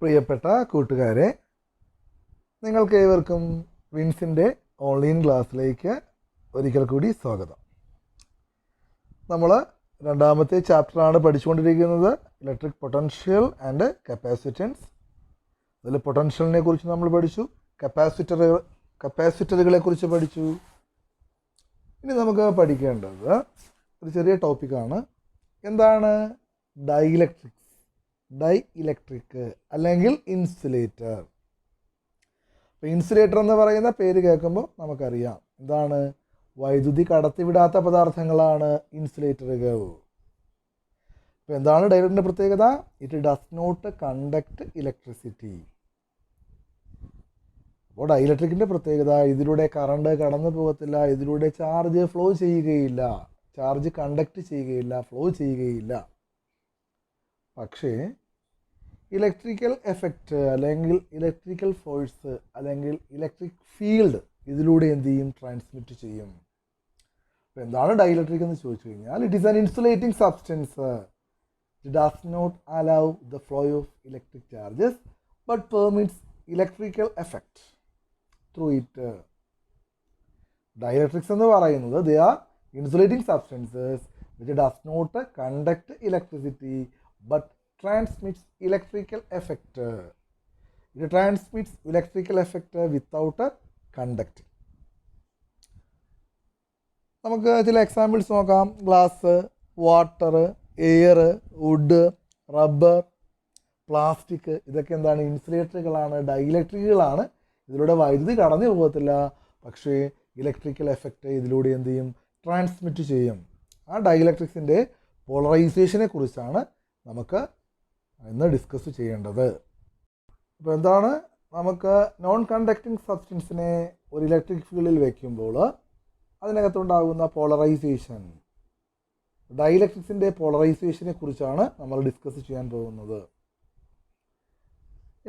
പ്രിയപ്പെട്ട കൂട്ടുകാരെ, നിങ്ങൾക്ക് ഏവർക്കും വിൻസിൻ്റെ ഓൺലൈൻ ക്ലാസ്സിലേക്ക് ഒരിക്കൽ കൂടി സ്വാഗതം. നമ്മൾ രണ്ടാമത്തെ ചാപ്റ്ററാണ് പഠിച്ചുകൊണ്ടിരിക്കുന്നത്, ഇലക്ട്രിക് പൊട്ടൻഷ്യൽ ആൻഡ് കപ്പാസിറ്റൻസ്. അതിൽ പൊട്ടൻഷ്യലിനെ കുറിച്ച് നമ്മൾ പഠിച്ചു, കപ്പാസിറ്ററുകളെ കുറിച്ച് പഠിച്ചു. ഇനി നമുക്ക് പഠിക്കേണ്ടത് ഒരു ചെറിയ ടോപ്പിക്കാണ്. എന്താണ് ഡൈഇലക്ട്രിക് അല്ലെങ്കിൽ ഇൻസുലേറ്റർ. അപ്പോൾ ഇൻസുലേറ്റർ എന്ന് പറയുന്ന പേര് കേൾക്കുമ്പോൾ നമുക്കറിയാം എന്താണ്, വൈദ്യുതി കടത്തിവിടാത്ത പദാർത്ഥങ്ങളാണ് ഇൻസുലേറ്ററുകൾ. അപ്പോൾ എന്താണ് ഡൈഇലക്ട്രിക്കിൻ്റെ പ്രത്യേകത? It does not conduct electricity. അപ്പോൾ ഡൈഇലക്ട്രിക്കിൻ്റെ പ്രത്യേകത, ഇതിലൂടെ കറണ്ട് കടന്നു പോകത്തില്ല, ഇതിലൂടെ ചാർജ് ഫ്ലോ ചെയ്യുകയില്ല, ചാർജ് കണ്ടക്ട് ചെയ്യുകയില്ല, ഫ്ലോ ചെയ്യുകയില്ല. പക്ഷേ ഇലക്ട്രിക്കൽ എഫക്റ്റ് അല്ലെങ്കിൽ ഇലക്ട്രിക്കൽ ഫോഴ്സ് അല്ലെങ്കിൽ ഇലക്ട്രിക് ഫീൽഡ് ഇതിലൂടെ എന്ത് ചെയ്യും? ട്രാൻസ്മിറ്റ് ചെയ്യും. അപ്പോൾ എന്താണ് ഡൈഇലക്ട്രിക് എന്ന് ചോദിച്ചു കഴിഞ്ഞാൽ, it is an insulating substance. It does not allow the flow of electric charges but permits electrical effect through it. Dielectrics എന്ന് പറയുന്നത് they are insulating substances which does not conduct electricity but transmits electrical effect. It transmits electrical effect without conducting. നമുക്ക് ചില examples നോക്കാം. Glass, water, air, wood, rubber, plastic, ഇതൊക്കെ എന്താണ്? ഇൻസുലേറ്ററുകളാണ്, ഡൈഇലക്ട്രിക്കുകളാണ്. ഇതിലൂടെ വൈദ്യുതി കടന്നു പോകത്തില്ല, പക്ഷേ ഇലക്ട്രിക്കൽ എഫക്റ്റ് ഇതിലൂടെ എന്ത് ചെയ്യും? ട്രാൻസ്മിറ്റ് ചെയ്യും. ആ ഡൈഇലക്ട്രിക്സിൻ്റെ പോളറൈസേഷനെ കുറിച്ചാണ് നമുക്ക് ഇന്ന് ഡിസ്കസ് ചെയ്യേണ്ടത്. അപ്പോൾ എന്താണ്, നമുക്ക് നോൺ കണ്ടക്റ്റിംഗ് സബ്സ്റ്റൻസിനെ ഒരു ഇലക്ട്രിക് ഫീൽഡിൽ വയ്ക്കുമ്പോൾ അതിനകത്തുണ്ടാകുന്ന പോളറൈസേഷൻ, ഡൈഇലക്ട്രിക്സിൻ്റെ പോളറൈസേഷനെ കുറിച്ചാണ് നമ്മൾ ഡിസ്കസ് ചെയ്യാൻ പോകുന്നത്.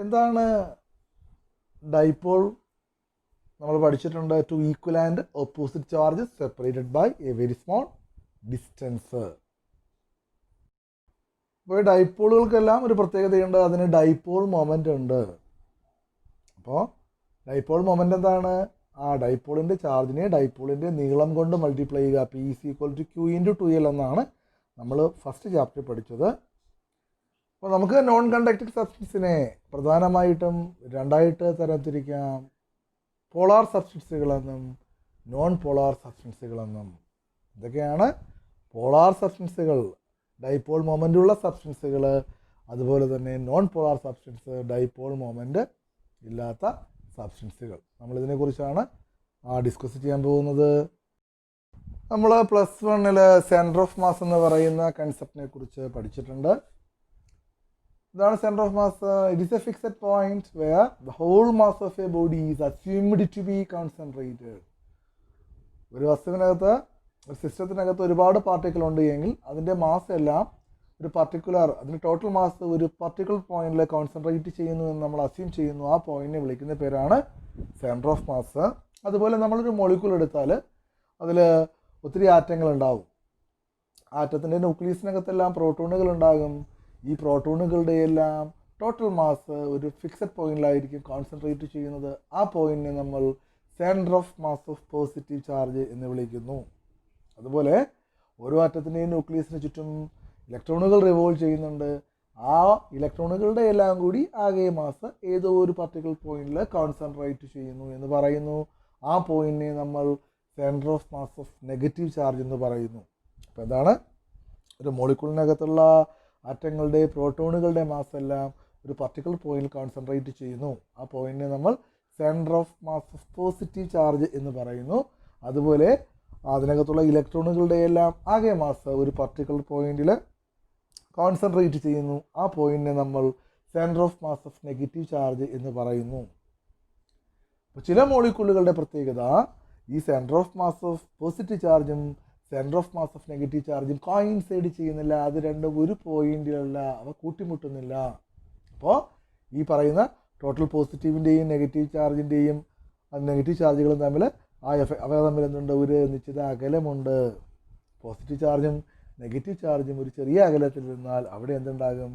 എന്താണ് ഡൈപോൾ? നമ്മൾ പഠിച്ചിട്ടുണ്ട്, two equal and opposite charges separated by a very small distance. അപ്പോൾ ഡൈപോളുകൾക്കെല്ലാം ഒരു പ്രത്യേകതയുണ്ട്, അതിന് ഡൈപോൾ മൊമെൻ്റ് ഉണ്ട്. അപ്പോൾ ഡൈപോൾ മൊമെൻ്റ് എന്താണ്? ആ ഡൈപോളിൻ്റെ ചാർജിനെ ഡൈപോളിൻ്റെ നീളം കൊണ്ട് മൾട്ടിപ്ലൈ ചെയ്യുക. P = Q×2L എന്നാണ് നമ്മൾ ഫസ്റ്റ് ചാപ്റ്റർ പഠിച്ചത്. അപ്പോൾ നമുക്ക് നോൺ കണ്ടക്റ്റിംഗ് സബ്സ്റ്റൻസിനെ പ്രധാനമായിട്ടും രണ്ടായിട്ട് തരംതിരിക്കാം, പോളാർ സബ്സ്റ്റൻസുകളെന്നും നോൺ പോളാർ സബ്സ്റ്റൻസുകളെന്നും. ഇതൊക്കെയാണ് പോളാർ സബ്സ്റ്റൻസുകൾ, ഡൈപോൾ മൊമെൻ്റ് ഉള്ള സബ്സ്റ്റൻസുകൾ, അതുപോലെ തന്നെ non polar substance, dipole moment ഇല്ലാത്ത സബ്സ്റ്റൻസുകൾ. നമ്മളിതിനെക്കുറിച്ചാണ് ഡിസ്കസ് ചെയ്യാൻ പോകുന്നത്. നമ്മൾ +1 സെൻറ്റർ ഓഫ് മാസ് എന്ന് പറയുന്ന കൺസെപ്റ്റിനെ കുറിച്ച് പഠിച്ചിട്ടുണ്ട്. ഇതാണ് centre of mass. It is a fixed point where the whole mass of a body is assumed to be concentrated. ഒരു വസ്തുവിനകത്ത്, ഒരു സിസ്റ്റത്തിനകത്ത് ഒരുപാട് പാർട്ടിക്കിൾ ഉണ്ട് എങ്കിൽ അതിൻ്റെ മാസ് എല്ലാം ഒരു പർട്ടിക്കുലർ, അതിൻ്റെ ടോട്ടൽ മാസ് ഒരു പർട്ടിക്കുലർ പോയിന്റിൽ കോൺസെൻട്രേറ്റ് ചെയ്യുന്നു എന്ന് നമ്മൾ അസ്യൂം ചെയ്യുന്നു. ആ പോയിന്റിനെ വിളിക്കുന്ന പേരാണ് സെൻറ്റർ ഓഫ് മാസ്. അതുപോലെ നമ്മളൊരു മോളിക്യൂൾ എടുത്താൽ അതിൽ ഒത്തിരി ആറ്റങ്ങൾ ഉണ്ടാവും. ആറ്റത്തിൻ്റെ ന്യൂക്ലിയസിനകത്തെല്ലാം പ്രോട്ടോണുകൾ ഉണ്ടാകും. ഈ പ്രോട്ടോണുകളുടെ എല്ലാം ടോട്ടൽ മാസ് ഒരു ഫിക്സഡ് പോയിന്റിലായിരിക്കും കോൺസെൻട്രേറ്റ് ചെയ്യുന്നത്. ആ പോയിന്റിനെ നമ്മൾ centre of mass of positive charge എന്ന് വിളിക്കുന്നു. അതുപോലെ ഓരോ ആറ്റത്തിൻ്റെയും ന്യൂക്ലിയസിന് ചുറ്റും ഇലക്ട്രോണുകൾ റിവോൾവ് ചെയ്യുന്നുണ്ട്. ആ ഇലക്ട്രോണുകളുടെ എല്ലാം കൂടി ആകെ മാസ് ഏതോ ഒരു പർട്ടിക്കുലർ പോയിന്റിൽ കോൺസെൻട്രേറ്റ് ചെയ്യുന്നു എന്ന് പറയുന്നു. ആ പോയിന്റിനെ നമ്മൾ centre of mass of negative charge എന്ന് പറയുന്നു. അപ്പോൾ എന്താണ്, ഒരു മോളിക്യൂളിനകത്തുള്ള ആറ്റങ്ങളുടെ പ്രോട്ടോണുകളുടെ മാസ് എല്ലാം ഒരു പർട്ടിക്കുലർ പോയിന്റിൽ കോൺസെൻട്രേറ്റ് ചെയ്യുന്നു. ആ പോയിന്റിനെ നമ്മൾ centre of mass of positive charge എന്ന് പറയുന്നു. അതുപോലെ അതിനകത്തുള്ള ഇലക്ട്രോണുകളുടെ എല്ലാം ആകെ മാസ് ഒരു പർട്ടിക്കുലർ പോയിന്റിൽ കോൺസെൻട്രേറ്റ് ചെയ്യുന്നു. ആ പോയിന്റിനെ നമ്മൾ centre of mass of negative charge എന്ന് പറയുന്നു. അപ്പോൾ ചില മോളിക്യൂളുകളുടെ പ്രത്യേകത, ഈ centre of mass of positive ചാർജും centre of mass of negative ചാർജും കോയിൻസൈഡ് ചെയ്യുന്നില്ല. അത് രണ്ടും ഒരു പോയിന്റിലല്ല, അവ കൂട്ടിമുട്ടുന്നില്ല. അപ്പോൾ ഈ പറയുന്ന ടോട്ടൽ പോസിറ്റീവിൻ്റെയും നെഗറ്റീവ് ചാർജിൻ്റെയും നെഗറ്റീവ് ചാർജുകളും തമ്മിൽ അവ തമ്മിൽ എന്തുണ്ട്? ഒരു നിശ്ചിത അകലമുണ്ട്. പോസിറ്റീവ് ചാർജും നെഗറ്റീവ് ചാർജും ഒരു ചെറിയ അകലത്തിൽ നിന്നാൽ അവിടെ എന്തുണ്ടാകും?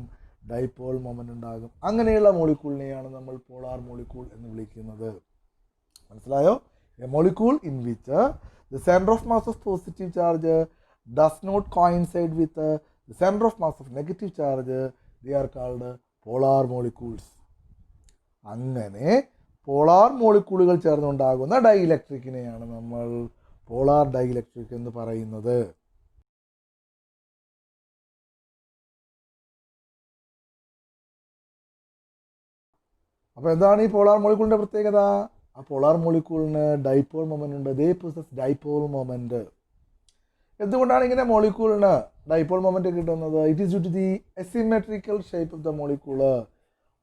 ഡൈപോൾ മൊമെൻ്റ് ഉണ്ടാകും. അങ്ങനെയുള്ള മോളിക്യൂളിനെയാണ് നമ്മൾ പോളാർ മോളിക്യൂൾ എന്ന് വിളിക്കുന്നത്. മനസ്സിലായോ? A molecule in which the centre of mass of positive charge does not coincide with the centre of mass of negative charge, they are called polar molecules. അങ്ങനെ polar മോളിക്യൂളുകൾ ചേർന്നുണ്ടാകുന്ന ഡൈഇലക്ട്രിക്കിനെയാണ് നമ്മൾ പോളാർ ഡൈഇലക്ട്രിക് എന്ന് പറയുന്നത്. അപ്പോൾ എന്താണ് ഈ പോളാർ മോളിക്യൂളിൻ്റെ പ്രത്യേകത? ആ പോളാർ മോളിക്യൂളിന് ഡൈപോൾ മൊമെൻ്റ് ഉണ്ട്. They possess dipole moment. എന്തുകൊണ്ടാണ് ഇങ്ങനെ മോളിക്യൂളിന് ഡൈപോൾ മൊമെൻ്റ് കിട്ടുന്നത്? It is due to the asymmetrical shape of the molecule.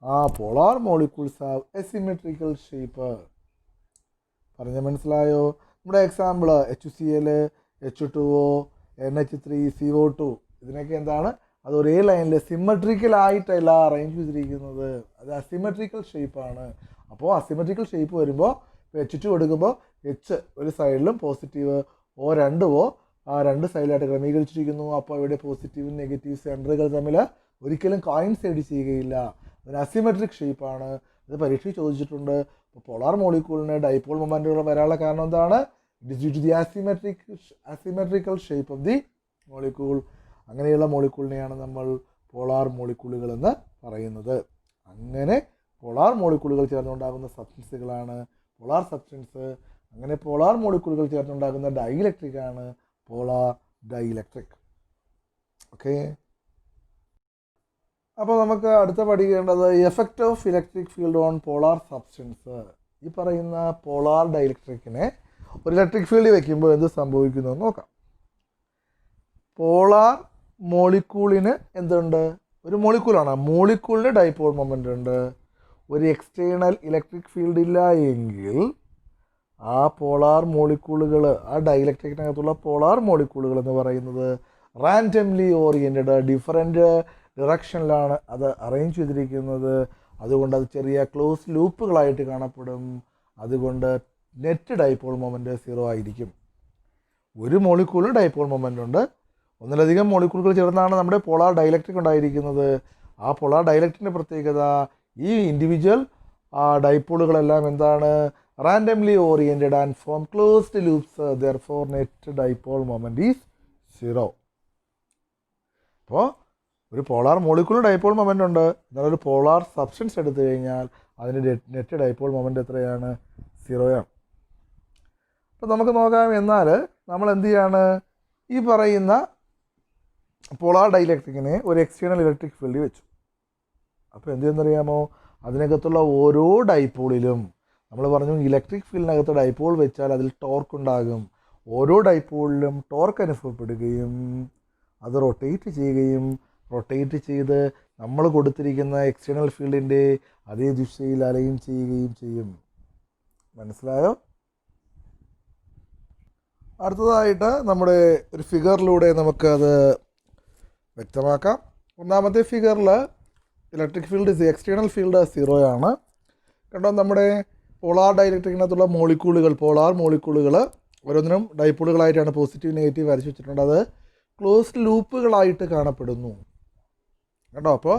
ആ polar molecules have asymmetrical shape. പറഞ്ഞ മനസ്സിലായോ? നമ്മുടെ example HCl, H2O, NH3, CO2 ഇതിനൊക്കെ എന്താണ്? അത് ഒരേ ലൈനിൽ സിമെട്രിക്കലായിട്ടല്ല അറേഞ്ച് ചെയ്തിരിക്കുന്നത്. അത് അസിമെട്രിക്കൽ ഷേപ്പാണ്. അപ്പോൾ അസിമെട്രിക്കൽ ഷേപ്പ് വരുമ്പോൾ H2 എടുക്കുമ്പോൾ H ഒരു സൈഡിലും പോസിറ്റീവ്, O2O ആ രണ്ട് സൈഡിലായിട്ട് ക്രമീകരിച്ചിരിക്കുന്നു. അപ്പോൾ ഇവിടെ പോസിറ്റീവും നെഗറ്റീവ് സെൻറ്ററുകൾ തമ്മിൽ ഒരിക്കലും കോയിൻസൈഡ് ചെയ്യുകയില്ല. അതിന് അസിമെട്രിക് ഷേപ്പാണ്. അത് പരീക്ഷയിൽ ചോദിച്ചിട്ടുണ്ട്. അപ്പോൾ പോളാർ മോളിക്യൂളിന് ഡൈപോൾ മൊമെൻറ്റുകൾ വരാനുള്ള കാരണം എന്താണ്? It is due to the asymmetrical shape of the molecule. അങ്ങനെയുള്ള മോളിക്യൂളിനെയാണ് നമ്മൾ പോളാർ മോളിക്യൂളുകൾ എന്ന് പറയുന്നത്. അങ്ങനെ പോളാർ മോളിക്യൂളുകൾ ചേർന്നുണ്ടാകുന്ന സബ്സ്റ്റൻസുകളാണ് പോളാർ സബ്സ്റ്റൻസ്. അങ്ങനെ പോളാർ മോളിക്യൂളുകൾ ചേർന്നുണ്ടാകുന്ന ഡൈഇലക്ട്രിക്കാണ് പോളാർ ഡൈഇലക്ട്രിക്. ഓക്കെ, അപ്പോൾ നമുക്ക് അടുത്ത പഠിക്കേണ്ടത് effect of electric field on polar substance. ഈ പറയുന്ന പോളാർ ഡൈഇലക്ട്രിക്കിനെ ഒരു ഇലക്ട്രിക് ഫീൽഡിൽ വയ്ക്കുമ്പോൾ എന്ത് സംഭവിക്കുന്നു എന്ന് നോക്കാം. പോളാർ മോളിക്യൂളിന് എന്തുണ്ട്? ഒരു മോളിക്യൂളാണ്. മോളിക്യൂളിന് ഡൈപോൾ മൊമെൻ്റ് ഉണ്ട്. ഒരു എക്സ്റ്റേണൽ ഇലക്ട്രിക് ഫീൽഡ് ഇല്ല എങ്കിൽ ആ പോളാർ മോളിക്യൂളുകൾ, ആ ഡൈഇലക്ട്രിക്കിനകത്തുള്ള പോളാർ മോളിക്യൂളുകൾ എന്ന് പറയുന്നത് റാൻഡംലി ഓറിയൻറ്റഡ് ഡിഫറൻറ്റ് ഡിറക്ഷനിലാണ് അത് അറേഞ്ച് ചെയ്തിരിക്കുന്നത്. അതുകൊണ്ട് അത് ചെറിയ ക്ലോസ് ലൂപ്പുകളായിട്ട് കാണപ്പെടും. അതുകൊണ്ട് നെറ്റ് ഡൈപോൾ മൊമെൻ്റ് 0 ആയിരിക്കും. ഒരു മോളിക്യൂളിൽ ഡൈപോൾ മൊമെൻ്റ് ഉണ്ട്. ഒന്നിലധികം മോളിക്യൂളുകൾ ചേർന്നാണ് നമ്മുടെ പോളാർ ഡൈഇലക്ട്രിക് ഉണ്ടായിരിക്കുന്നത്. ആ പോളാർ ഡൈഇലക്ട്രിക്കിൻ്റെ പ്രത്യേകത ഈ ഇൻഡിവിജ്വൽ ഡൈപോളുകളെല്ലാം എന്താണ്? Randomly oriented and form closed loops. Therefore net dipole moment is 0. അപ്പോൾ ഒരു പോളാർ മോളിക്യൂൾ ഡൈപോൾ മൊമെൻ്റ് ഉണ്ട്. എന്നാൽ ഒരു പോളാർ സബ്സ്റ്റൻസ് എടുത്തു കഴിഞ്ഞാൽ അതിൻ്റെ നെറ്റ് ഡൈപോൾ മൊമെൻ്റ് എത്രയാണ്? 0 ആണ്. അപ്പോൾ നമുക്ക് നോക്കാം. എന്നാൽ നമ്മൾ എന്ത് ചെയ്യാണ്? ഈ പറയുന്ന പോളാർ ഡൈഇലക്ട്രിക്കിനെ ഒരു എക്സ്റ്റേണൽ ഇലക്ട്രിക് ഫീൽഡിൽ വെച്ചു. അപ്പോൾ എന്ത് ചെയ്യുന്നറിയാമോ? അതിനകത്തുള്ള ഓരോ ഡൈപോളിലും നമ്മൾ പറഞ്ഞു ഇലക്ട്രിക് ഫീൽഡിനകത്ത് ഡൈപോൾ വെച്ചാൽ അതിൽ ടോർക്ക് ഉണ്ടാകും. ഓരോ ഡൈപോളിലും ടോർക്ക് അനുഭവപ്പെടുകയും അത് റൊട്ടേറ്റ് ചെയ്യുകയും റൊട്ടേറ്റ് ചെയ്ത് നമ്മൾ കൊടുത്തിരിക്കുന്ന എക്സ്റ്റേണൽ ഫീൽഡിൻ്റെ അതേ ദിശയിൽ അലൈൻ ചെയ്യുകയും ചെയ്യും. മനസ്സിലായോ? അടുത്തതായിട്ട് നമ്മുടെ ഒരു ഫിഗറിലൂടെ നമുക്കത് വ്യക്തമാക്കാം. ഒന്നാമത്തെ ഫിഗറിൽ ഇലക്ട്രിക് ഫീൽഡ് എക്സ്റ്റേണൽ ഫീൽഡ് 0 ആണ്. കണ്ടോ? നമ്മുടെ പോളാർ ഡൈഇലക്ട്രിക്കിനകത്തുള്ള മോളിക്യൂളുകൾ, പോളാർ മോളിക്യൂളുകൾ ഓരോന്നിനും ഡൈപോളുകളായിട്ടാണ് പോസിറ്റീവ് നെഗറ്റീവ് വരച്ച് വെച്ചിട്ടുണ്ട്. അത് ക്ലോസ്ഡ് ലൂപ്പുകളായിട്ട് കാണപ്പെടുന്നു. കേട്ടോ? അപ്പോൾ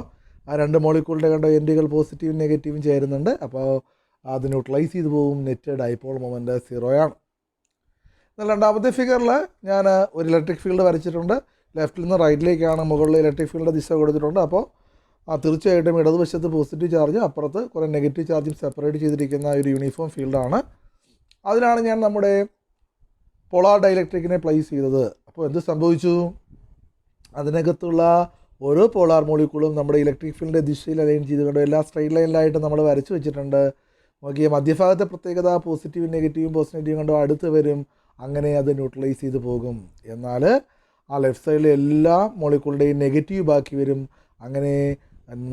ആ രണ്ട് മോളിക്യൂളിൻ്റെ കണ്ട എൻഡുകൾ പോസിറ്റീവും നെഗറ്റീവും ചേരുന്നുണ്ട്. അപ്പോൾ അത് ന്യൂട്രലൈസ് ചെയ്ത് പോകും. നെറ്റ് ഡൈപോൾ മൊമെൻ്റ് 0 ആണ്. എന്നാൽ രണ്ടാമത്തെ ഫിഗറിൽ ഞാൻ ഒരു ഇലക്ട്രിക് ഫീൽഡ് വരച്ചിട്ടുണ്ട്. ലെഫ്റ്റിൽ നിന്ന് റൈറ്റിലേക്കാണ് മുകളിൽ ഇലക്ട്രിക് ഫീൽഡ് ദിശ കൊടുത്തിട്ടുണ്ട്. അപ്പോൾ തീർച്ചയായിട്ടും ഇടതുവശത്ത് പോസിറ്റീവ് ചാർജ്, അപ്പുറത്ത് കുറേ നെഗറ്റീവ് ചാർജും സെപ്പറേറ്റ് ചെയ്തിരിക്കുന്ന ഒരു യൂണിഫോം ഫീൽഡാണ്. അതിലാണ് ഞാൻ നമ്മുടെ പോളാർ ഡൈഇലക്ട്രിക്കിനെ പ്ലേസ് ചെയ്തത്. അപ്പോൾ എന്ത് സംഭവിച്ചു? അതിനകത്തുള്ള ഓരോ പോളാർ മോളിക്യൂളും നമ്മുടെ ഇലക്ട്രിക് ഫീൽഡിൻ്റെ ദിശയിൽ അലൈൻ ചെയ്തുകൊണ്ട് എല്ലാ സ്ട്രെയിറ്റ് ലൈനിലായിട്ട് നമ്മൾ വരച്ച് വെച്ചിട്ടുണ്ട്. നോക്കിയ മധ്യഭാഗത്തെ പ്രത്യേകത പോസിറ്റീവും നെഗറ്റീവും കണ്ടോ അടുത്ത് വരും. അങ്ങനെ അത് ന്യൂട്രലൈസ് ചെയ്ത് പോകും. എന്നാൽ ആ ലെഫ്റ്റ് സൈഡിലെ എല്ലാ മോളിക്യൂളിൻ്റെയും നെഗറ്റീവ് ബാക്കി വരും. അങ്ങനെ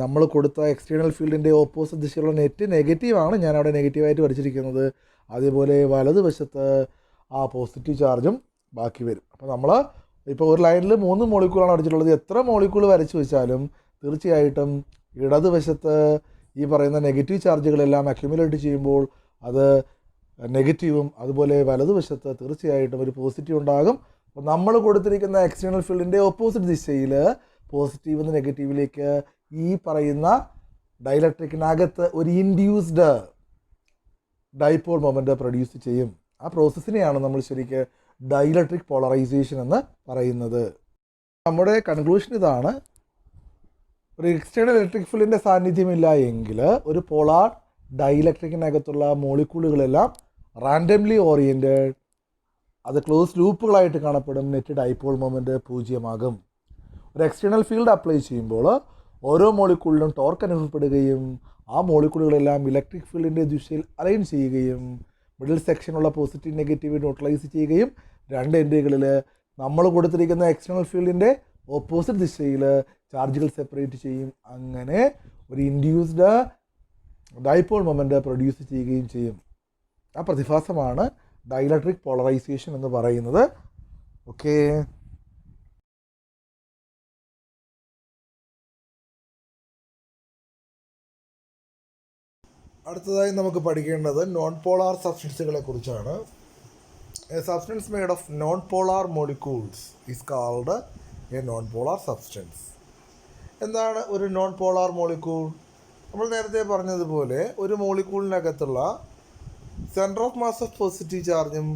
നമ്മൾ കൊടുത്ത എക്സ്റ്റേണൽ ഫീൽഡിൻ്റെ ഓപ്പോസിറ്റ് ദിശയിലുള്ള നെറ്റ് നെഗറ്റീവാണ്. ഞാനവിടെ നെഗറ്റീവായിട്ട് വരച്ചിരിക്കുന്നത്. അതേപോലെ വലതുവശത്ത് ആ പോസിറ്റീവ് ചാർജും ബാക്കി വരും. അപ്പോൾ നമ്മൾ ഇപ്പോൾ ഒരു ലൈനിൽ 3 മോളിക്യൂളാണ് വരച്ചിട്ടുള്ളത്. എത്ര മോളിക്യൂൾ വരച്ച് വെച്ചാലും തീർച്ചയായിട്ടും ഇടതുവശത്ത് ഈ പറയുന്ന നെഗറ്റീവ് ചാർജുകളെല്ലാം അക്യുമുലേറ്റ് ചെയ്യുമ്പോൾ അത് നെഗറ്റീവും, അതുപോലെ വലതുവശത്ത് തീർച്ചയായിട്ടും ഒരു പോസിറ്റീവ് ഉണ്ടാകും. അപ്പോൾ നമ്മൾ കൊടുത്തിരിക്കുന്ന എക്സ്റ്റേണൽ ഫീൽഡിൻ്റെ ഓപ്പോസിറ്റ് ദിശയിൽ പോസിറ്റീവ് നിന്ന് നെഗറ്റീവിലേക്ക് ഈ പറയുന്ന ഡൈലക്ട്രിക്കിനകത്ത് ഒരു ഇൻഡ്യൂസ്ഡ് ഡൈപോൾ മൊമെൻ്റ് പ്രൊഡ്യൂസ് ചെയ്യും. ആ പ്രോസസ്സിനെയാണ് നമ്മൾ ശരിക്കും ഡൈലക്ട്രിക് പോളറൈസേഷൻ എന്ന് പറയുന്നത്. നമ്മുടെ കൺക്ലൂഷൻ ഇതാണ്: ഒരു എക്സ്റ്റേണൽ ഇലക്ട്രിക് ഫീൽഡിൻ്റെ സാന്നിധ്യമില്ല എങ്കിൽ ഒരു പോളാർ ഡൈലക്ട്രിക്കിനകത്തുള്ള മോളിക്യൂളുകളെല്ലാം റാൻഡംലി ഓറിയൻറ്റഡ്, അത് ക്ലോസ് ലൂപ്പുകളായിട്ട് കാണപ്പെടും. നെറ്റ് ഡൈപോൾ മൊമെൻ്റ് 0 ഒരു എക്സ്റ്റേണൽ ഫീൽഡ് അപ്ലൈ ചെയ്യുമ്പോൾ ഓരോ മോളിക്യൂളിലും ടോർക്ക് അനുഭവപ്പെടുകയും ആ മോളിക്യൂളുകളെല്ലാം ഇലക്ട്രിക് ഫീൽഡിൻ്റെ ദിശയിൽ അലൈൻ ചെയ്യുകയും മിഡിൽ സെക്ഷനുള്ള പോസിറ്റീവ് നെഗറ്റീവ് ന്യൂട്രലൈസ് ചെയ്യുകയും രണ്ട് എൻഡുകളിൽ നമ്മൾ കൊടുത്തിരിക്കുന്ന എക്സ്റ്റേണൽ ഫീൽഡിൻ്റെ ഓപ്പോസിറ്റ് ദിശയിൽ ചാർജുകൾ സെപ്പറേറ്റ് ചെയ്യും. അങ്ങനെ ഒരു ഇൻഡ്യൂസ്ഡ് ഡൈപോൾ മൊമെൻ്റ് പ്രൊഡ്യൂസ് ചെയ്യുകയും ചെയ്യും. ആ പ്രതിഭാസമാണ് ഡൈലക്ട്രിക് പോളറൈസേഷൻ എന്ന് പറയുന്നത്. ഓക്കേ, അടുത്തതായി നമുക്ക് പഠിക്കേണ്ടത് നോൺ പോളാർ സബ്സ്റ്റൻസുകളെ കുറിച്ചാണ്. A substance made of non polar molecules is called a non polar substance. എന്താണ് ഒരു നോൺ പോളാർ മോളിക്യൂൾ? നമ്മൾ നേരത്തെ പറഞ്ഞതുപോലെ ഒരു മോളിക്യൂളിനകത്തുള്ള centre of mass of positive ചാർജും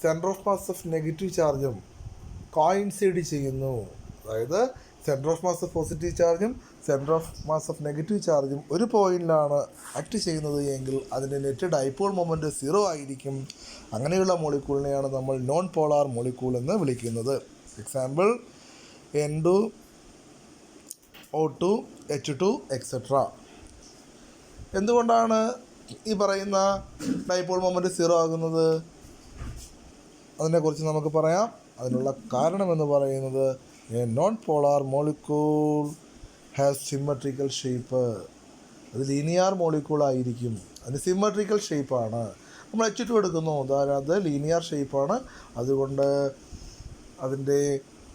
centre of mass of negative ചാർജും കോയിൻസൈഡ് ചെയ്യുന്നു. അതായത് centre of mass of positive ചാർജും centre of mass of negative ചാർജും ഒരു പോയിന്റിലാണ് ആക്ട് ചെയ്യുന്നത് എങ്കിൽ അതിൻ്റെ നെറ്റ് ഡൈപോൾ മൊമെൻറ്റ് 0 ആയിരിക്കും. അങ്ങനെയുള്ള മോളിക്യൂളിനെയാണ് നമ്മൾ നോൺ പോളാർ മോളിക്യൂൾ എന്ന് വിളിക്കുന്നത്. Example N2, O2, H2 etcetera. എന്തുകൊണ്ടാണ് ഈ പറയുന്ന ഡൈപോൾ മൊമെൻറ്റ് 0 ആകുന്നത്? അതിനെക്കുറിച്ച് നമുക്ക് പറയാം. അതിനുള്ള കാരണമെന്ന് പറയുന്നത് A non polar molecule has symmetrical shape. അത് ലീനിയർ മോളിക്യൂൾ ആയിരിക്കും. അതിന് സിമ്മട്രിക്കൽ ഷേപ്പാണ്. നമ്മൾ H2 എടുക്കുന്നു, അത് ലീനിയർ ഷേപ്പാണ്. അതുകൊണ്ട് അതിൻ്റെ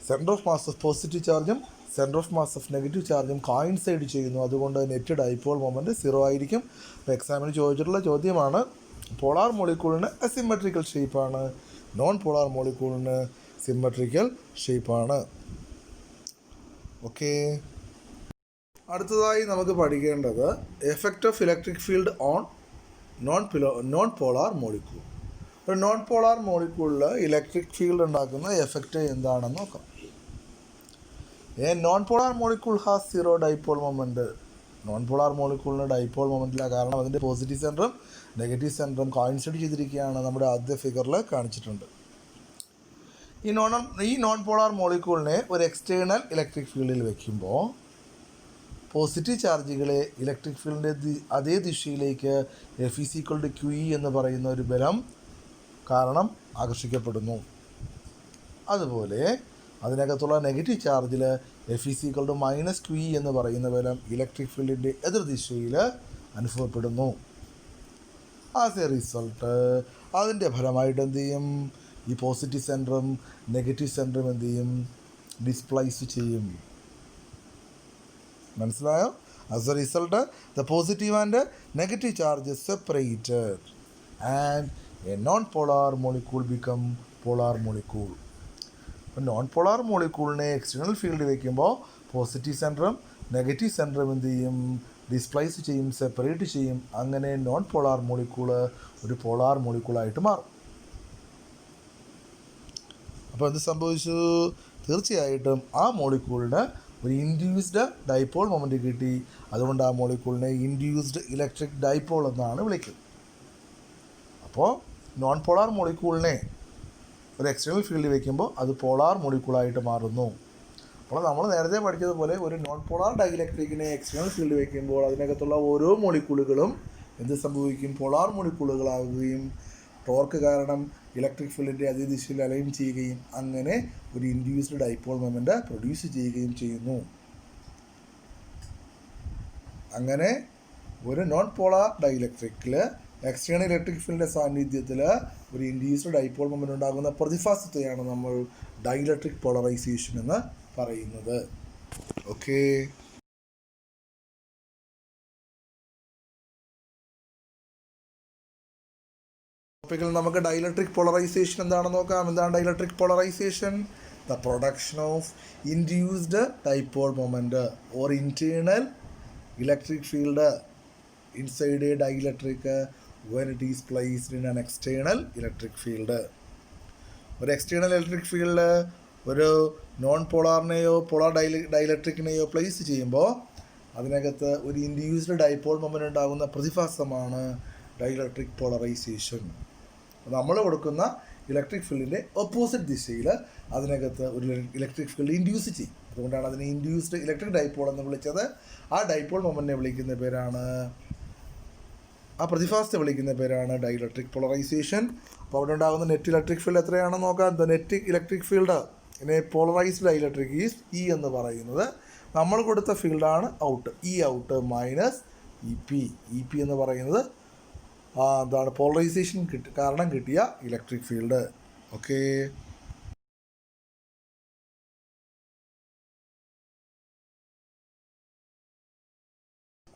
centre of mass of positive ചാർജും centre of mass of negative ചാർജും കോയിൻസൈഡ് ചെയ്യുന്നു. അതുകൊണ്ട് നെറ്റ് ഡൈപോൾ മൊമെൻറ്റ് 0 ആയിരിക്കും. അപ്പോൾ എക്സാമിന് ചോദിച്ചിട്ടുള്ള ചോദ്യമാണ്. പോളാർ മോളിക്യൂളിന് അസിമെട്രിക്കൽ ഷേപ്പാണ്, നോൺ പോളാർ മോളിക്യൂളിന് സിമ്മട്രിക്കൽ ഷേപ്പാണ്. ഓക്കെ, അടുത്തതായി നമുക്ക് പഠിക്കേണ്ടത് effect of electric field on non polar molecule. ഒരു നോൺ പോളാർ മോളിക്യൂളിൽ ഇലക്ട്രിക് ഫീൽഡ് ഉണ്ടാക്കുന്ന എഫക്റ്റ് എന്താണെന്ന് നോക്കാം. A non polar molecule has 0 dipole moment. Non polar മോളിക്യൂളിന് ഡൈപോൾ മൊമെൻറ്റില്ല. കാരണം അതിൻ്റെ പോസിറ്റീവ് സെൻറ്ററും നെഗറ്റീവ് സെൻറ്ററും കോയിൻസൈഡ് ചെയ്തിരിക്കുകയാണ്. നമ്മുടെ ആദ്യ ഫിഗറിൽ കാണിച്ചിട്ടുണ്ട്. ഈ നോൺ പോളാർ മോളിക്യൂളിനെ ഒരു എക്സ്റ്റേണൽ ഇലക്ട്രിക് ഫീൽഡിൽ വയ്ക്കുമ്പോൾ പോസിറ്റീവ് ചാർജുകളെ ഇലക്ട്രിക് ഫീൽഡിൻ്റെ അതേ ദിശയിലേക്ക് F=QE എന്ന് പറയുന്ന ഒരു ബലം കാരണം ആകർഷിക്കപ്പെടുന്നു. അതുപോലെ അതിനകത്തുള്ള നെഗറ്റീവ് ചാർജിൽ F=-QE എന്ന് പറയുന്ന ബലം ഇലക്ട്രിക് ഫീൽഡിൻ്റെ എതിർദിശയിൽ അനുഭവപ്പെടുന്നു. ആസ് എ റിസൾട്ട് അതിൻ്റെ ഫലമായിട്ട് എന്ത് ചെയ്യും? ഈ പോസിറ്റീവ് സെൻറ്ററും നെഗറ്റീവ് സെൻറ്ററും എന്ത് ചെയ്യും? ഡിസ്പ്ലേസ് ചെയ്യും. മനസ്സിലായോ? As A result the positive and negative charges separated and A non polar molecule become polar molecule. അപ്പോൾ നോൺ പോളാർ മോളിക്യൂളിനെ എക്സ്റ്റേണൽ ഫീൽഡ് വയ്ക്കുമ്പോൾ പോസിറ്റീവ് സെൻറ്ററും നെഗറ്റീവ് സെൻറ്ററും എന്ത് ചെയ്യും? ഡിസ്പ്ലേസ് ചെയ്യും, സെപ്പറേറ്റ് ചെയ്യും. അങ്ങനെ നോൺ പോളാർ മോളിക്യൂൾ ഒരു പോളാർ മോളിക്യൂളായിട്ട് മാറും. അപ്പോൾ എന്ത് സംഭവിച്ചു? തീർച്ചയായിട്ടും ആ മോളിക്യൂളിന് ഒരു ഇൻഡ്യൂസ്ഡ് ഡൈപോൾ മൊമെൻറ്റ് കിട്ടി. അതുകൊണ്ട് ആ മോളിക്യൂളിനെ ഇൻഡ്യൂസ്ഡ് ഇലക്ട്രിക് ഡൈപോൾ എന്നാണ് വിളിക്കുന്നത്. അപ്പോൾ നോൺ പോളാർ മോളിക്യൂളിനെ ഒരു എക്സ്റ്റേണൽ ഫീൽഡിൽ വയ്ക്കുമ്പോൾ അത് പോളാർ മോളിക്യൂളായിട്ട് മാറുന്നു. അപ്പോൾ നമ്മൾ നേരത്തെ പഠിച്ചതുപോലെ ഒരു നോൺ പോളാർ ഡൈഇലക്ട്രിക്കിനെ എക്സ്റ്റേണൽ ഫീൽഡിൽ വയ്ക്കുമ്പോൾ അതിനകത്തുള്ള ഓരോ മോളിക്യൂളുകളും എന്ത് സംഭവിക്കും? പോളാർ മോളിക്യൂളുകളാകുകയും ടോർക്ക് കാരണം ഇലക്ട്രിക് ഫീൽഡിൻ്റെ അതേ ദിശയിൽ അലൈൻ ചെയ്യുകയും അങ്ങനെ ഒരു ഇൻഡ്യൂസ്ഡ് ഡൈപോൾ മൊമെൻറ്റ് പ്രൊഡ്യൂസ് ചെയ്യുകയും ചെയ്യുന്നു. അങ്ങനെ ഒരു നോൺ പോളാർ ഡൈഇലക്ട്രിക്കിൽ എക്സ്റ്റേണൽ ഇലക്ട്രിക് ഫീൽഡിൻ്റെ സാന്നിധ്യത്തിൽ ഒരു ഇൻഡ്യൂസ്ഡ് ഡൈപോൾ മൊമെൻറ്റ് ഉണ്ടാകുന്ന പ്രതിഭാസത്തെയാണ് നമ്മൾ ഡൈഇലക്ട്രിക് പോളറൈസേഷൻ എന്ന് പറയുന്നത്. ഓക്കേ, ടോപ്പിക്കിൽ നമുക്ക് ഡൈഇലക്ട്രിക് പോളറൈസേഷൻ എന്താണെന്ന് നോക്കാം. എന്താണ് dielectric polarisation? the production of induced dipole moment or internal electric field inside a dielectric when it is placed in an external electric field. ഒരു എക്സ്റ്റേണൽ ഇലക്ട്രിക് ഫീൽഡ് ഒരു non പോളാറിനെയോ polar ഡൈലക്ട്രിക്കിനെയോ place ചെയ്യുമ്പോൾ അതിനകത്ത് ഒരു induced dipole moment ഉണ്ടാകുന്ന പ്രതിഭാസമാണ് dielectric polarisation. നമ്മൾ കൊടുക്കുന്ന electric ഫീൽഡിൻ്റെ opposite ദിശയിൽ അതിനകത്ത് ഒരു ഇലക്ട്രിക് ഫീൽഡ് ഇൻഡ്യൂസ് ചെയ്യും. അതുകൊണ്ടാണ് അതിനെ ഇൻഡ്യൂസ്ഡ് ഇലക്ട്രിക് ഡൈപോൾ എന്ന് വിളിച്ചത്. ആ ഡൈപോൾ മൊമെൻറ്റിനെ വിളിക്കുന്ന പേരാണ്, ആ പ്രതിഭാസത്തെ വിളിക്കുന്ന പേരാണ് ഡൈലക്ട്രിക് പോളറൈസേഷൻ. അപ്പോൾ അവിടെ ഉണ്ടാകുന്ന നെറ്റ് ഇലക്ട്രിക് ഫീൽഡ് എത്രയാണെന്ന് നോക്കാം. ദ നെറ്റ് ഇലക്ട്രിക് ഫീൽഡ് ഇനെ പോളറൈസ്ഡ് ഡൈലക്ട്രിക് ഈസ് ഇ എന്ന് പറയുന്നത് നമ്മൾ കൊടുത്ത ഫീൽഡാണ് out. E out minus E P എന്ന് പറയുന്നത് എന്താണ് പോളറൈസേഷൻ കാരണം കിട്ടിയ ഇലക്ട്രിക് ഫീൽഡ്. ഓക്കേ,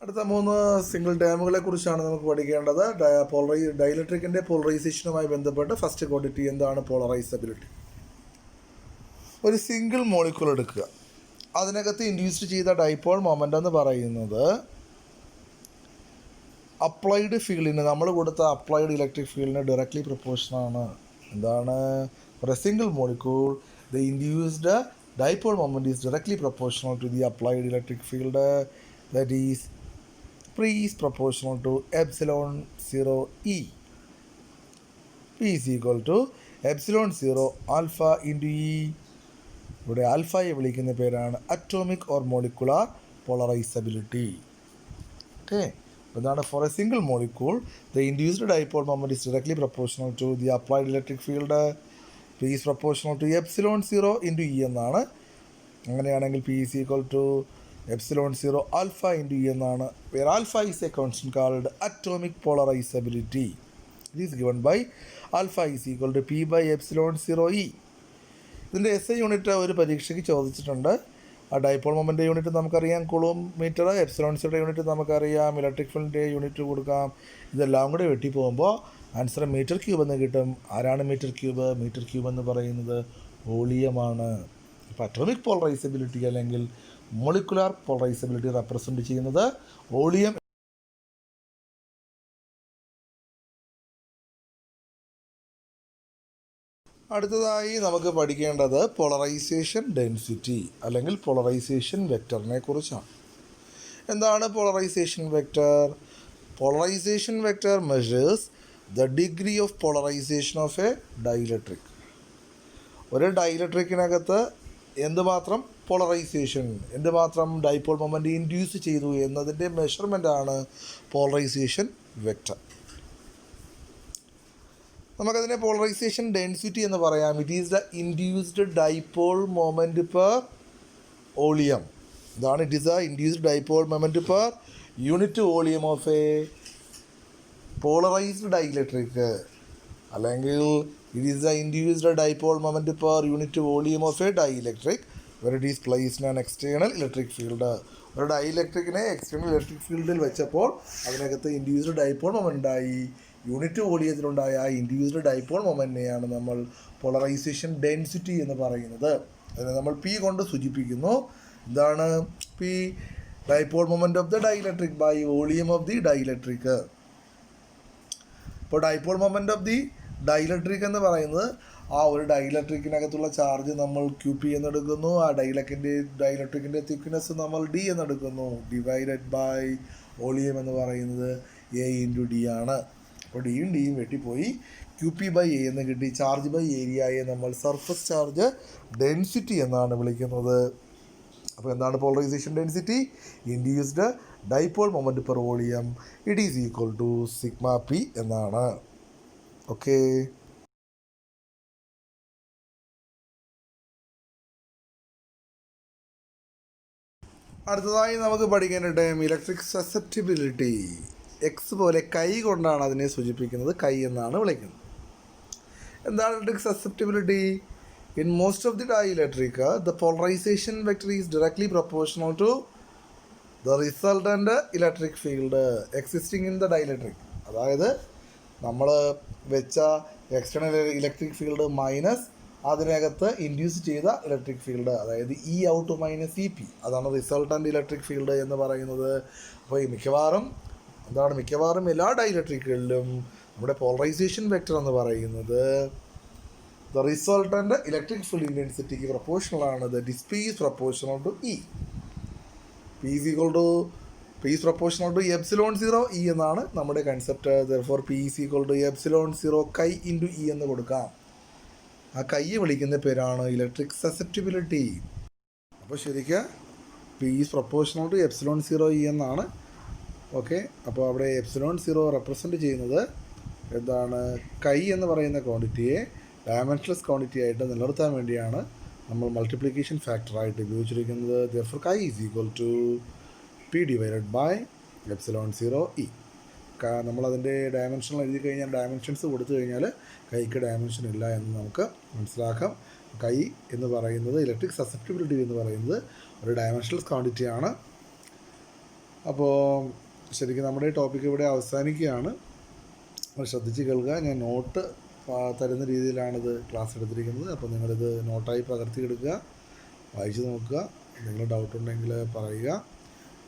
അടുത്ത 3 സിംഗിൾ ടേമുകളെ കുറിച്ചാണ് നമുക്ക് പഠിക്കേണ്ടത്. ഡൈലക്ട്രിക്കിൻ്റെ പോളറൈസേഷനുമായി ബന്ധപ്പെട്ട് ഫസ്റ്റ് ക്വാണ്ടിറ്റി എന്താണ്? പോളറൈസബിലിറ്റി. ഒരു സിംഗിൾ മോളിക്യൂൾ എടുക്കുക, അതിനകത്ത് ഇൻഡ്യൂസ്ഡ് ചെയ്ത ഡൈപോൾ മൊമെൻ്റ് എന്ന് പറയുന്നത് അപ്ലൈഡ് ഫീൽഡിന്, നമ്മൾ കൊടുത്ത അപ്ലൈഡ് ഇലക്ട്രിക് ഫീൽഡിന് ഡയറക്ട്ലി പ്രൊപ്പോർഷനാണ്. എന്താണ്? For a single molecule the induced dipole moment is directly proportional to the applied electric field, that is P is proportional to epsilon 0 E. P is equal to epsilon 0 alpha into E. ഇവിടെ ആൽഫയെ വിളിക്കുന്ന പേരാണ് atomic or molecular polarizability. Okay, എന്താണ്? For a single molecule the induced dipole moment is directly proportional to the applied electric field. P is proportional to epsilon 0 into E എന്നാണ്. അങ്ങനെയാണെങ്കിൽ P is equal to epsilon 0 alpha into E എന്നാണ്. where alpha is a constant called atomic polarizability. It is given by alpha is equal to P by epsilon 0 E. ഇതിൻ്റെ SI unit ഒരു പരീക്ഷയ്ക്ക് ചോദിച്ചിട്ടുണ്ട്. ആ dipole moment unit നമുക്കറിയാം കൂളൂം metre, epsilon സിയുടെ unit നമുക്കറിയാം, electric ഫീൽഡിൻ്റെ unit കൊടുക്കാം. ഇതെല്ലാം കൂടെ വെട്ടി പോകുമ്പോൾ ആൻസർ മീറ്റർ ക്യൂബ് എന്ന് കിട്ടും. ആരാണ് മീറ്റർ ക്യൂബ്? മീറ്റർ ക്യൂബ് എന്ന് പറയുന്നത് വോളിയമാണ്. ഇപ്പോൾ അറ്റോമിക് പോളറൈസബിലിറ്റി അല്ലെങ്കിൽ മോളിക്കുലാർ പോളറൈസബിലിറ്റി റെപ്രസെൻ്റ് ചെയ്യുന്നത് വോളിയം. അടുത്തതായി നമുക്ക് പഠിക്കേണ്ടത് പോളറൈസേഷൻ ഡെൻസിറ്റി അല്ലെങ്കിൽ പോളറൈസേഷൻ വെക്ടറിനെ കുറിച്ചാണ്. എന്താണ് polarisation vector? Polarisation vector measures the degree of polarisation of a dielectric. ഒരു ഡൈലക്ട്രിക്കിനകത്ത് എന്തുമാത്രം പോളറൈസേഷൻ, എന്തുമാത്രം ഡൈപോൾ മൊമെൻ്റ് ഇൻഡ്യൂസ് ചെയ്തു എന്നതിൻ്റെ മെഷർമെൻ്റാണ് പോളറൈസേഷൻ വെക്ടർ. നമുക്കതിനെ പോളറൈസേഷൻ ഡെൻസിറ്റി എന്ന് പറയാം. It is the induced dipole moment per volume. ഇതാണ് it is the induced dipole moment per unit volume of a polarized dielectric, അല്ലെങ്കിൽ it is the induced dipole moment per unit volume of a dielectric where it is placed in an external electric field. ഒരു ഡൈലക്ട്രിക്കിനെ external electric ഫീൽഡിൽ വെച്ചപ്പോൾ അതിനകത്ത് induced dipole moment ഉണ്ടായി. Unit വോളിയത്തിലുണ്ടായ ആ induced dipole മൊമെൻറ്റിനെയാണ് നമ്മൾ polarisation density എന്ന് പറയുന്നത്. അതിനെ നമ്മൾ പി കൊണ്ട് സൂചിപ്പിക്കുന്നു. എന്താണ് P? Dipole moment of the dielectric by volume of the dielectric. ഇപ്പോൾ dipole moment of the dielectric എന്ന് പറയുന്നത് ആ ഒരു ഡൈലക്ട്രിക്കിനകത്തുള്ള ചാർജ് നമ്മൾ QP എന്നെടുക്കുന്നു. ആ ഡൈലക്ട്രിക്കിൻ്റെ തിക്നെസ് നമ്മൾ D എന്നെടുക്കുന്നു. ഡിവൈഡഡ് ബൈ വോളിയം എന്ന് പറയുന്നത് A × D ആണ്. അപ്പോൾ ഡിയും ഡിയും വെട്ടിപ്പോയി QP/A എന്ന് കിട്ടി. ചാർജ് ബൈ ഏരിയയെ നമ്മൾ സർഫസ് ചാർജ് ഡെൻസിറ്റി എന്നാണ് വിളിക്കുന്നത്. അപ്പോൾ എന്താണ് polarisation density? Induced dipole moment per volume it is equal to sigma P എന്നാണ്. ഓക്കെ, അടുത്തതായി നമുക്ക് പഠിക്കേണ്ട ടൈം ഇലക്ട്രിക് സസെപ്റ്റിബിലിറ്റി. എക്സ് പോലെ കൈ കൊണ്ടാണ് അതിനെ സൂചിപ്പിക്കുന്നത്, കൈ എന്നാണ് വിളിക്കുന്നത്. എന്താണ് electric susceptibility? In most of the dielectric the polarisation vector is directly proportional to the resultant electric field existing in the dielectric. അതായത് നമ്മൾ വെച്ച എക്സ്റ്റേണൽ ഇലക്ട്രിക് ഫീൽഡ് മൈനസ് അതിനകത്ത് ഇൻഡ്യൂസ് ചെയ്ത ഇലക്ട്രിക് ഫീൽഡ്, അതായത് E out minus E P, അതാണ് resultant electric field എന്ന് പറയുന്നത്. അപ്പോൾ ഈ മിക്കവാറും എല്ലാ ഡൈഇലക്ട്രിക്കുകളിലും നമ്മുടെ പോളറൈസേഷൻ വെക്റ്റർ എന്ന് പറയുന്നത് ദ റിസൾട്ടൻ്റ് ഇലക്ട്രിക് ഫീൽഡ് ഇൻറ്റൻസിറ്റിക്ക് പ്രൊപ്പോർഷണൽ ആണ്. The P is proportional to E. P is proportional to epsilon 0 E എന്നാണ് നമ്മുടെ concept. Therefore P is equal to epsilon 0 chi into E എന്ന് കൊടുക്കാം. ആ കൈയെ വിളിക്കുന്ന പേരാണ് ഇലക്ട്രിക് സസെപ്റ്റിബിലിറ്റി. അപ്പോൾ ശരിക്കും P is proportional to epsilon 0 E എന്നാണ്. ഓക്കെ, അപ്പോൾ അവിടെ എപ്സിലോൺ 0 റെപ്രസെൻറ്റ് ചെയ്യുന്നത് എന്താണ്? കൈ എന്ന് പറയുന്ന ക്വാണ്ടിറ്റിയെ ഡയമെൻഷൻലെസ് ക്വാണ്ടിറ്റി ആയിട്ട് നിലനിർത്താൻ വേണ്ടിയാണ് നമ്മൾ മൾട്ടിപ്ലിക്കേഷൻ ഫാക്ടറായിട്ട് ഉപയോഗിച്ചിരിക്കുന്നത്. Therefore chi is equal to P divided by epsilon 0 E. നമ്മളതിൻ്റെ ഡയമെൻഷനിൽ എഴുതി കഴിഞ്ഞാൽ, ഡയമെൻഷൻസ് കൊടുത്തു കഴിഞ്ഞാൽ കൈക്ക് ഡയമെൻഷൻ ഇല്ല എന്ന് നമുക്ക് മനസ്സിലാക്കാം. കൈ എന്ന് പറയുന്നത്, ഇലക്ട്രിക് സസെപ്റ്റിബിലിറ്റി എന്ന് പറയുന്നത് ഒരു ഡയമെൻഷൻലെസ് ക്വാണ്ടിറ്റിയാണ്. അപ്പോൾ ശരിക്കും നമ്മുടെ ടോപ്പിക്ക് ഇവിടെ അവസാനിക്കുകയാണ്. ശ്രദ്ധിച്ച് കേൾക്കുക. ഞാൻ നോട്ട് തരുന്ന രീതിയിലാണിത് ക്ലാസ് എടുത്തിരിക്കുന്നത്. അപ്പോൾ നിങ്ങളിത് നോട്ടായി പകർത്തിയെടുക്കുക, വായിച്ച് നോക്കുക. എന്തെങ്കിലും ഡൗട്ട് ഉണ്ടെങ്കിൽ പറയുക.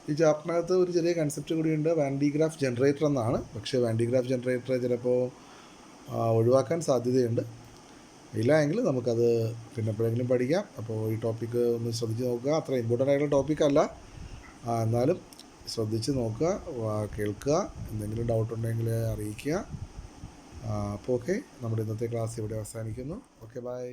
ഈ ചാപ്റ്ററിനകത്ത് ഒരു ചെറിയ കൺസെപ്റ്റ് കൂടിയുണ്ട്, വാൻ ഡി ഗ്രാഫ് ജനറേറ്റർ എന്നാണ്. പക്ഷേ വാൻ ഡി ഗ്രാഫ് ജനറേറ്റർ ചിലപ്പോൾ ഒഴിവാക്കാൻ സാധ്യതയുണ്ട്. ഇല്ല എങ്കിൽ നമുക്കത് പിന്നെ എപ്പോഴെങ്കിലും പഠിക്കാം. അപ്പോൾ ഈ ടോപ്പിക്ക് ഒന്ന് ശ്രദ്ധിച്ച് നോക്കുക. അത്ര ഇമ്പോർട്ടൻ്റ് ആയിട്ടുള്ള ടോപ്പിക്കല്ല, എന്നാലും ശ്രദ്ധിച്ച് നോക്കുക, കേൾക്കുക. എന്തെങ്കിലും ഡൗട്ട് ഉണ്ടെങ്കിൽ അറിയിക്കുക. അപ്പോൾ ഓക്കെ, നമ്മുടെ ഇന്നത്തെ ക്ലാസ് ഇവിടെ അവസാനിക്കുന്നു. Okay, by.